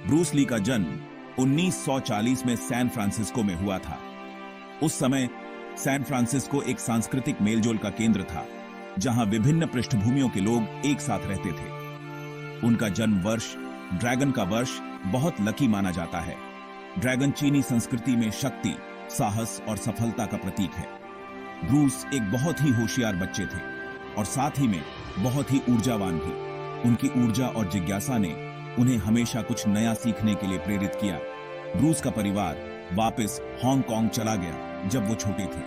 Bruce Lee का जन्म 1940 में सैन फ्रांसिस्को में हुआ था। उस समय सैन फ्रांसिस्को एक सांस्कृतिक मेलजोल का केंद्र था, जहां विभिन्न पृष्ठभूमियों के लोग एक साथ रहते थे। उनका जन्म वर्ष ड्रैगन का वर्ष बहुत लकी माना जाता है। ड्रैगन चीनी संस्कृति में शक्ति, साहस और सफलता का प्रतीक है। ब्रूस एक बहुत ही होशियार बच्चे थे और साथ ही में बहुत ही ऊर्जावान भी। उनकी ऊर्जा और जिज्ञासा ने उन्हें हमेशा कुछ नया सीखने के लिए प्रेरित किया। ब्रूस का परिवार वापस हांगकांग चला गया जब वो छोटे थे।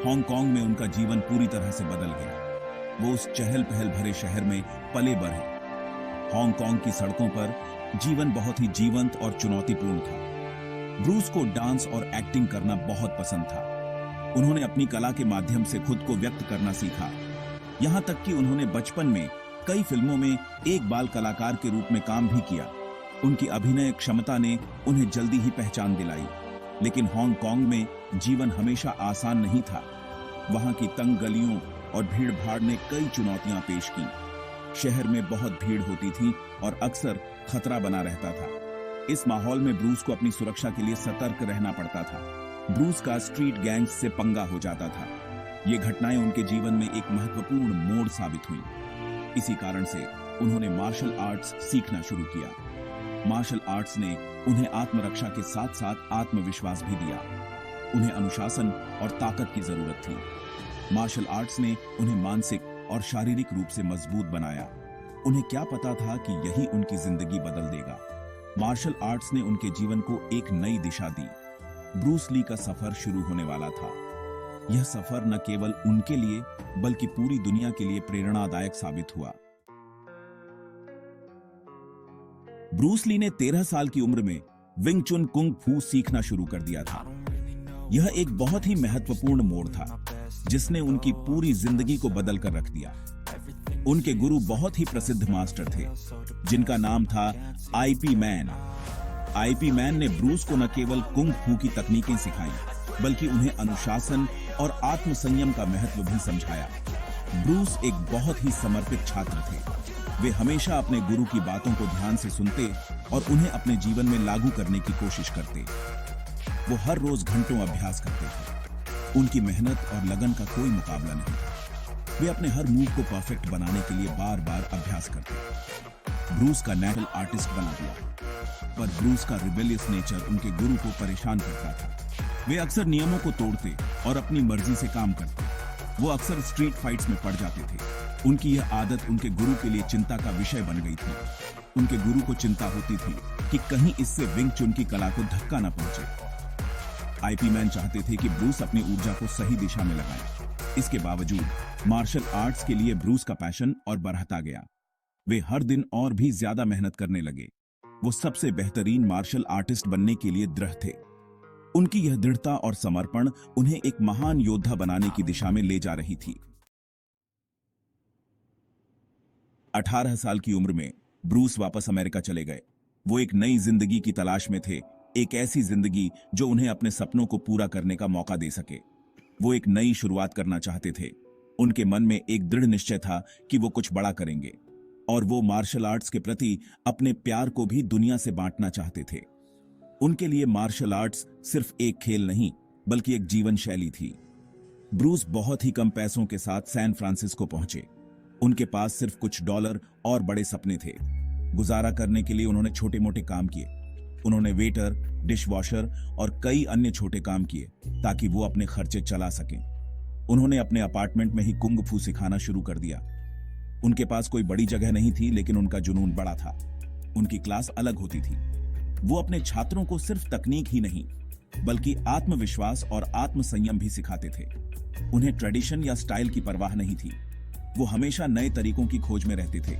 हांगकांग में उनका जीवन पूरी तरह से बदल गया। वो उस चहल पहल भरे शहर में पले बढ़े। हांगकांग की सड़कों पर जीवन बहुत ही जीवंत और चुनौतीपूर्ण था। ब्रूस को डांस और एक्टिंग करना बहुत पसंद था। उन्होंने अपनी कला के माध्यम से खुद को व्यक्त करना सीखा। यहां तक कि उन्होंने बचपन में कई फिल्मों में एक बाल कलाकार के रूप में काम भी किया। उनकी अभिनय क्षमता ने उन्हें जल्दी ही पहचान दिलाई। लेकिन हांगकांग में जीवन हमेशा आसान नहीं था। वहां की तंग गलियों और भीड़ भाड़ ने कई चुनौतियां पेश की। शहर में बहुत भीड़ होती थी और अक्सर खतरा बना रहता था। इस माहौल में ब्रूस को अपनी सुरक्षा के लिए सतर्क रहना पड़ता था। ब्रूस का स्ट्रीट गैंग्स से पंगा हो जाता था। ये घटनाएं उनके जीवन में एक महत्वपूर्ण मोड़ साबित हुई। इसी कारण से उन्होंने मार्शल आर्ट्स सीखना शुरू किया। मार्शल आर्ट्स ने उन्हें आत्मरक्षा के साथ साथ आत्मविश्वास भी दिया। उन्हें अनुशासन और ताकत की जरूरत थी। मार्शल आर्ट्स ने उन्हें मानसिक और शारीरिक रूप से मजबूत बनाया। उन्हें क्या पता था कि यही उनकी जिंदगी बदल देगा। मार्शल आर्ट्स ने उनके जीवन को एक नई दिशा दी। ब्रूस ली का सफर शुरू होने वाला था। यह सफर न केवल उनके लिए बल्कि पूरी दुनिया के लिए प्रेरणादायक साबित हुआ। ब्रूस ली ने 13 साल की उम्र में विंग चुन कुंग फू सीखना शुरू कर दिया था। यह एक बहुत ही महत्वपूर्ण मोड़ था, जिसने उनकी पूरी जिंदगी को बदल कर रख दिया। उनके गुरु बहुत ही प्रसिद्ध मास्टर थे, जिनका नाम था आईपी मैन। आईपी मैन ने ब्रूस को न केवल कुंग फू की तकनीकें सिखाई, बल्कि उन्हें अनुशासन और आत्मसंयम का महत्व भी समझाया। ब्रूस एक बहुत ही समर्पित छात्र थे। वे हमेशा अपने गुरु की बातों को ध्यान से सुनते और उन्हें अपने जीवन में लागू करने की कोशिश करते। वो हर रोज घंटों अभ्यास करते थे। उनकी मेहनत और लगन का कोई मुकाबला नहीं था। वे अपने हर मूव को परफेक्ट बनाने के लिए बार बार अभ्यास करते। ब्रूस का नेचुरल आर्टिस्ट बना दिया, पर ब्रूस का रिबेलियस नेचर उनके गुरु को परेशान करता था। वे अक्सर नियमों को तोड़ते और अपनी मर्जी से काम करते। वो अक्सर स्ट्रीट फाइट्स में पड़ जाते थे। उनकी यह आदत उनके गुरु के लिए चिंता का विषय बन गई थी। उनके गुरु को चिंता होती थी कि कहीं इससे विंग चुन की कला को धक्का न पहुंचे। आईपी मैन चाहते थे कि ब्रूस अपनी ऊर्जा को सही दिशा में लगाए। इसके बावजूद मार्शल आर्ट्स के लिए ब्रूस का पैशन और बढ़ता गया। वे हर दिन और भी ज्यादा मेहनत करने लगे। वो सबसे बेहतरीन मार्शल आर्टिस्ट बनने के लिए दृढ़ थे। उनकी यह दृढ़ता और समर्पण उन्हें एक महान योद्धा बनाने की दिशा में ले जा रही थी। 18 साल की उम्र में ब्रूस वापस अमेरिका चले गए। वो एक नई जिंदगी की तलाश में थे, एक ऐसी जिंदगी जो उन्हें अपने सपनों को पूरा करने का मौका दे सके। वो एक नई शुरुआत करना चाहते थे। उनके मन में एक दृढ़ निश्चय था कि वो कुछ बड़ा करेंगे, और वो मार्शल आर्ट्स के प्रति अपने प्यार को भी दुनिया से बांटना चाहते थे। उनके लिए मार्शल आर्ट्स सिर्फ एक खेल नहीं, बल्कि एक जीवन शैली थी। ब्रूस बहुत ही कम पैसों के साथ सैन फ्रांसिस्को पहुंचे। उनके पास सिर्फ कुछ डॉलर और बड़े सपने थे। गुजारा करने के लिए उन्होंने छोटे मोटे काम किए। उन्होंने वेटर, डिशवॉशर और कई अन्य छोटे काम किए ताकि वो अपने खर्चे चला सकें। उन्होंने अपने अपार्टमेंट में ही कुंग फू सिखाना शुरू कर दिया। उनके पास कोई बड़ी जगह नहीं थी, लेकिन उनका जुनून बड़ा था। उनकी क्लास अलग होती थी। वो अपने छात्रों को सिर्फ तकनीक ही नहीं, बल्कि आत्मविश्वास और आत्मसंयम भी सिखाते थे। उन्हें ट्रेडिशन या स्टाइल की परवाह नहीं थी। वो हमेशा नए तरीकों की खोज में रहते थे।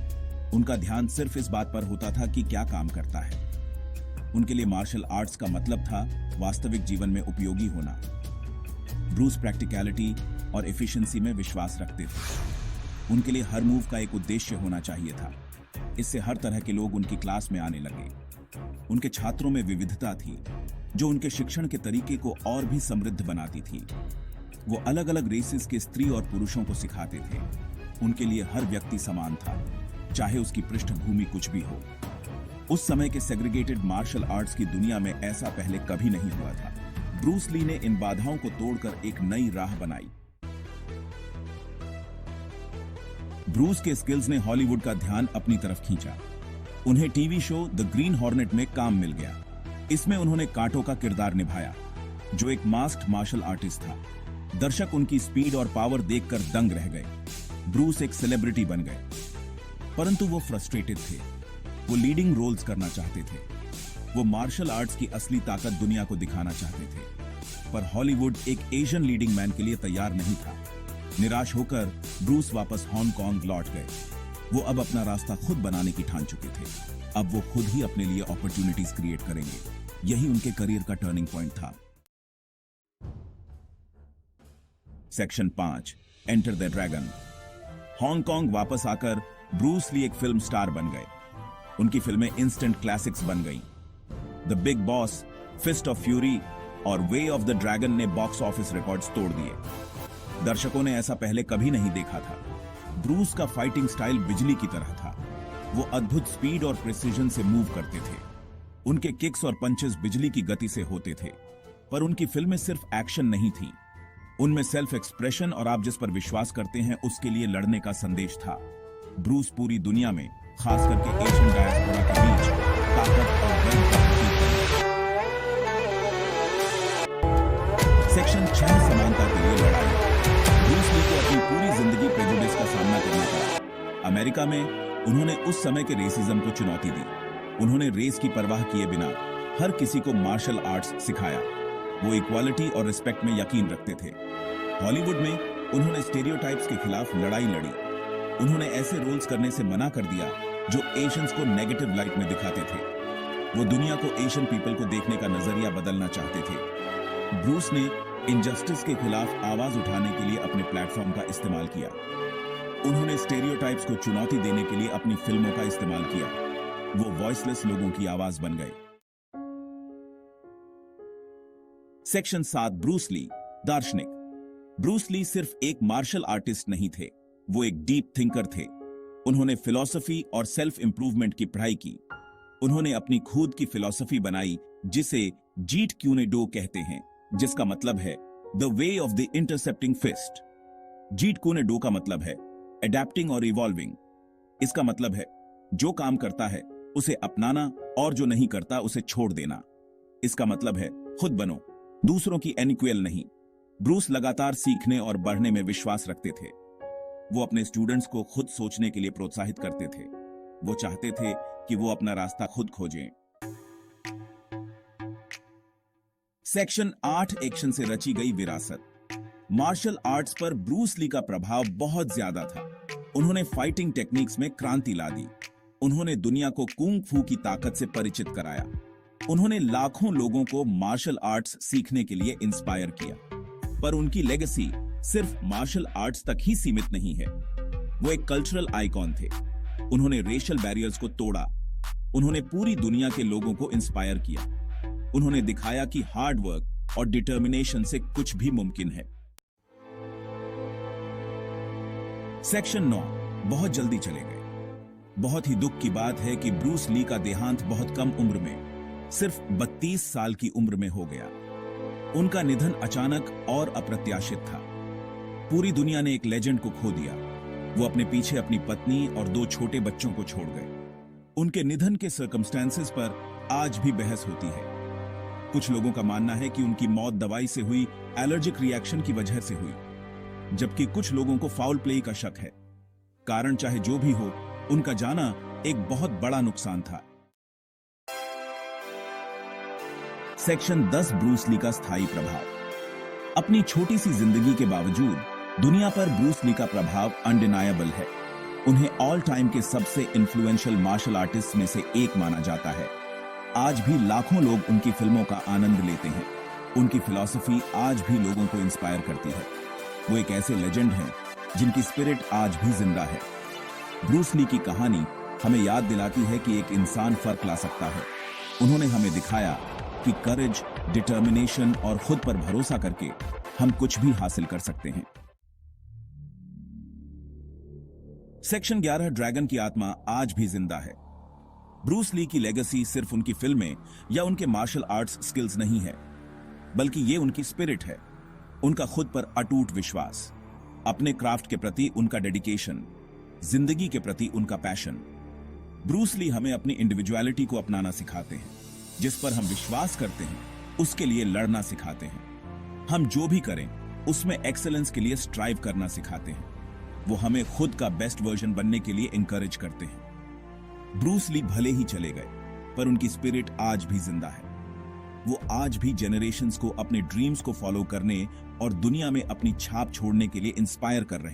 उनका ध्यान सिर्फ इस बात पर होता था कि क्या काम करता है। उनके लिए मार्शल आर्ट्स का मतलब था वास्तविक जीवन में उपयोगी होना। ब्रूस प्रैक्टिकलिटी और एफिशिएंसी में विश्वास रखते थे। उनके लिए हर मूव का एक उद्देश्य होना चाहिए था। इससे हर तरह के लोग उनकी क्लास में आने लगे। उनके छात्रों में विविधता थी, जो उनके शिक्षण के तरीके को और भी समृद्ध बनाती थी। वो अलग अलग रेसेस के स्त्री और पुरुषों को सिखाते थे। उनके लिए हर व्यक्ति समान था, चाहे उसकी पृष्ठभूमि कुछ भी हो। उस समय के सेग्रीगेटेड मार्शल आर्ट्स की दुनिया में ऐसा पहले कभी नहीं हुआ था। ब्रूस ली ने इन बाधाओं को तोड़कर एक नई राह बनाई। ब्रूस के स्किल्स ने हॉलीवुड का ध्यान अपनी तरफ खींचा। उन्हें TV show the green hornet में काम मिल गया। इसमें उन्होंने काटो का किरदार निभाया, जो एक मास्क्ड मार्शल आर्टिस्ट था। दर्शक उनकी स्पीड और पावर देखकर दंग रह गए। ब्रूस एक सेलिब्रिटी बन गए, परंतु वो फ्रस्ट्रेटेड थे। वो लीडिंग रोल्स करना चाहते थे। वो मार्शल आर्ट्स की असली ताकत दुनिया को दिखाना चाहते थे, पर हॉलीवुड एक एशियन लीडिंग मैन के लिए तैयार नहीं था। निराश होकर ब्रूस वापस हांगकांग लौट गए। वो अब अपना रास्ता खुद बनाने की ठान चुके थे। अब वो खुद ही अपने लिए अपॉर्चुनिटीज क्रिएट करेंगे। यही उनके करियर का टर्निंग पॉइंट था। Section 5, enter the dragon. Hong Kong वापस आकर ब्रूस ली एक फिल्म स्टार बन गए। उनकी फिल्में इंस्टेंट क्लासिक्स बन गईं। The Big Boss, Fist of Fury और वे ऑफ द ड्रैगन ने बॉक्स ऑफिस रिकॉर्ड्स तोड़ दिए। दर्शकों ने ऐसा पहले कभी नहीं देखा था। ब्रूस का फाइटिंग स्टाइल बिजली की तरह था। वो अद्भुत स्पीड और प्रिसीजन से मूव करते थे। उनके किक्स और पंचेस बिजली की गति से होते थे। पर उनकी फिल्में सिर्फ एक्शन नहीं थी, उनमें सेल्फ एक्सप्रेशन और आप जिस पर विश्वास करते हैं उसके लिए लड़ने का संदेश था। ब्रूस पूरी दुनिया में, खास करके एशियन डायस्पोरा के बीच, ताकत और दर्द का प्रतीक बने। सेक्शन 6, समानता के लिए लड़ाई। ब्रूस ली को अपनी पूरी जिंदगी प्रेजुडिस का सामना करना पड़ा। अमेरिका में उन्होंने उस समय के रेसिज्म को चुनौती दी। उन्होंने रेस की परवाह किए बिना हर किसी को मार्शल आर्ट्स सिखाया। वो इक्वालिटी और रिस्पेक्ट में यकीन रखते थे। हॉलीवुड में उन्होंने स्टेरियोटाइप्स के खिलाफ लड़ाई लड़ी। उन्होंने ऐसे रोल्स करने से मना कर दिया जो एशियंस को नेगेटिव लाइट में दिखाते थे। वो दुनिया को एशियन पीपल को देखने का नजरिया बदलना चाहते थे। ब्रूस ने इनजस्टिस के खिलाफ आवाज उठाने के लिए अपने प्लेटफॉर्म का इस्तेमाल किया। उन्होंने स्टेरियोटाइप्स को चुनौती देने के लिए अपनी फिल्मों का इस्तेमाल किया। वो वॉइसलेस लोगों की आवाज बन गए। सेक्शन 7, ब्रूस ली, दार्शनिक। ब्रूस ली सिर्फ एक मार्शल आर्टिस्ट नहीं थे, वो एक डीप थिंकर थे। उन्होंने फिलॉसफी और सेल्फ इंप्रूवमेंट की पढ़ाई की। उन्होंने अपनी खुद की फिलॉसफी बनाई जिसे जीट क्यूने डो कहते हैं, जिसका मतलब है the way of the intercepting fist. Jeet Kune Do का मतलब है अडेप्टिंग और इवॉल्विंग। इसका मतलब है जो काम करता है उसे अपनाना और जो नहीं करता उसे छोड़ देना। इसका मतलब है खुद बनो, दूसरों की एनिक्वेल नहीं। ब्रूस लगातार सीखने और बढ़ने में विश्वास रखते थे। वो अपने स्टूडेंट्स को खुद सोचने के लिए प्रोत्साहित करते थे। वो चाहते थे कि वो अपना रास्ता खुद खोजें। सेक्शन 8, एक्शन से रची गई विरासत। मार्शल आर्ट्स पर ब्रूस ली का प्रभाव बहुत ज्यादा था। उन्होंने फाइटिंग टेक्निक्स में क्रांति ला दी। उन्होंने दुनिया को कुंग फू की ताकत से परिचित कराया। उन्होंने लाखों लोगों को मार्शल आर्ट्स सीखने के लिए इंस्पायर किया। पर उनकी लेगेसी सिर्फ मार्शल आर्ट्स तक ही सीमित नहीं है। वो एक कल्चरल आइकॉन थे। उन्होंने रेशियल बैरियर्स को तोड़ा। उन्होंने पूरी दुनिया के लोगों को इंस्पायर किया। उन्होंने दिखाया कि हार्ड वर्क और डिटर्मिनेशन से कुछ भी मुमकिन है। सेक्शन 9, बहुत जल्दी चले गए। बहुत ही दुख की बात है कि ब्रूस ली का देहांत बहुत कम उम्र में, सिर्फ 32 साल की उम्र में हो गया। उनका निधन अचानक और अप्रत्याशित था। पूरी दुनिया ने एक लेजेंड को खो दिया। वो अपने पीछे अपनी पत्नी और 2 छोटे बच्चों को छोड़ गए। उनके निधन के सर्कमस्टेंसेस पर आज भी बहस होती है। कुछ लोगों का मानना है कि उनकी मौत दवाई से हुई एलर्जिक रिएक्शन की वजह से हुई, जबकि कुछ लोगों को फाउल प्ले का शक है। कारण चाहे जो भी हो, उनका जाना एक बहुत बड़ा नुकसान था। सेक्शन 10, ब्रूस ली का स्थायी प्रभाव। अपनी छोटी सी जिंदगी के बावजूद दुनिया पर ब्रूस ली का प्रभाव अनडिनायबल है। उन्हें ऑल टाइम के सबसे इन्फ्लुएंशियल मार्शल आर्टिस्ट में से एक माना जाता है। आज भी लाखों लोग उनकी फिल्मों का आनंद लेते हैं। उनकी फिलॉसफी आज भी लोगों को इंस्पायर करती है। वो एक ऐसे लेजेंड हैं जिनकी स्पिरिट आज भी जिंदा है। ब्रूस ली की कहानी हमें याद दिलाती है कि एक इंसान फर्क ला सकता है। उन्होंने हमें दिखाया कि करेज, डिटर्मिनेशन और खुद पर भरोसा करके हम कुछ भी हासिल कर सकते हैं। सेक्शन 11, ड्रैगन की आत्मा आज भी जिंदा है। ब्रूस ली की लेगेसी सिर्फ उनकी फिल्में या उनके मार्शल आर्ट्स स्किल्स नहीं है, बल्कि ये उनकी स्पिरिट है, उनका खुद पर अटूट विश्वास, अपने क्राफ्ट के प्रति उनका डेडिकेशन, जिंदगी के प्रति उनका पैशन। ब्रूस ली हमें अपनी इंडिविजुअलिटी को अपनाना सिखाते हैं, जिस पर हम विश्वास करते हैं उसके लिए लड़ना सिखाते हैं। हम जो भी करें उसमें एक्सेलेंस के लिए स्ट्राइव करना सिखाते हैं। वो हमें खुद का बेस्ट वर्जन बनने के लिए इंकरेज करते हैं। ब्रूस ली भले ही चले गए, पर उनकी स्पिरिट आज भी जिंदा है। वो आज भी जनरेशंस को अपने ड्रीम्स को फॉलो करने और दुनिया में अपनी छाप छोड़ने के लिए इंस्पायर कर रहे हैं।